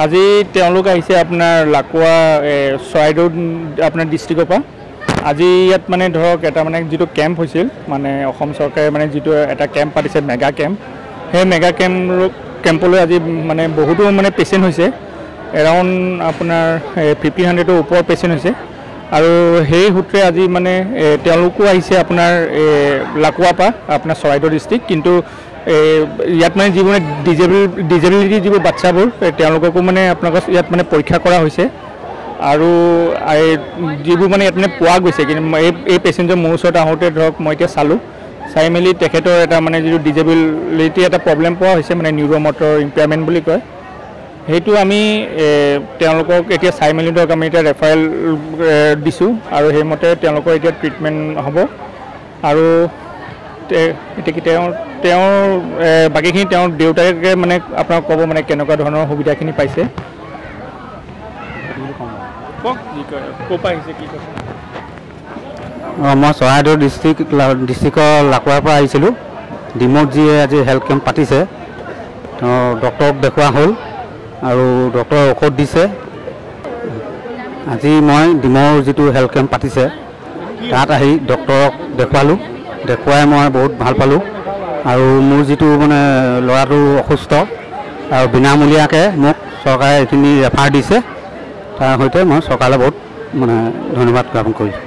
আজি তেওঁলোক আহিছে আপোনাৰ লাকুৱা চৰাইদেউ আপোনাৰ ডিষ্ট্ৰিক্টৰ পৰা আজি ইয়াত মানে ধৰক এটা মানে যিটো কেম্প হৈছিল মানে অসম চৰকাৰে মানে যিটো এটা কেম্প পাতিছে মেগা কেম্প সেই মেগা কেম্পলৈ আজি মানে বহুতো মানে পেচেণ্ট হৈছে এৰাউণ্ড আপোনাৰ 1500ৰ ওপৰ পেচেণ্ট হৈছে আৰু সেই সূত্ৰে আজি মানে তেওঁলোকো আহিছে আপোনাৰ লাকুৱাৰ পৰা আপোনাৰ চৰাইদেউ ডিষ্ট্ৰিক্ট কিন্তু ইয়াত মানে যিবোৰ ডিজেবিলিটি যিবোৰ বাচ্চাবোৰ তেওঁলোককো মানে আপোনালোকৰ ইয়াত মানে পৰীক্ষা কৰা হৈছে আৰু যিবোৰ মানে ইয়াত মানে পোৱা গৈছে কিন্তু এই পেচেণ্টৰ মোৰ ওচৰত আহোঁতে ধৰক মই এতিয়া চালোঁ চাই মেলি তেখেতৰ এটা মানে যিটো ডিজেবিলিটি এটা প্ৰব্লেম পোৱা হৈছে মানে নিউৰ'মটৰ ইম্পেয়াৰমেণ্ট বুলি কয় সেইটো আমি তেওঁলোকক এতিয়া চাই মেলি ধৰক আমি এতিয়া ৰেফাৰেল দিছোঁ আৰু সেইমতে তেওঁলোকৰ এতিয়া ট্ৰিটমেণ্ট হ'ব আৰু এতিয়া তেওঁৰ বাকীখিনি তেওঁৰ দেউতাকে মানে আপোনাক ক'ব মানে কেনেকুৱা ধৰণৰ সুবিধাখিনি পাইছে ক'ৰ পৰা আহিছে কি কথা মই চৰাইদেউ ডিষ্ট্ৰিক্টৰ লাকুৱাৰ পৰা আহিছিলোঁ ডিমৌত যিয়ে আজি হেল্থ কেম্প পাতিছে ডক্টৰক দেখুওৱা হ'ল আৰু ডক্টৰে ঔষধ দিছে আজি মই ডিমৌৰ যিটো হেল্থ কেম্প পাতিছে তাত আহি ডক্টৰক দেখুৱালোঁ দেখুৱাই মই বহুত ভাল পালোঁ আৰু মোৰ যিটো মানে ল'ৰাটো অসুস্থ আৰু বিনামূলীয়াকৈ মোক চৰকাৰে এইখিনি ৰেফাৰ দিছে তাৰ সৈতে মই চৰকাৰলৈ বহুত মানে ধন্যবাদ জ্ঞাপন কৰিছোঁ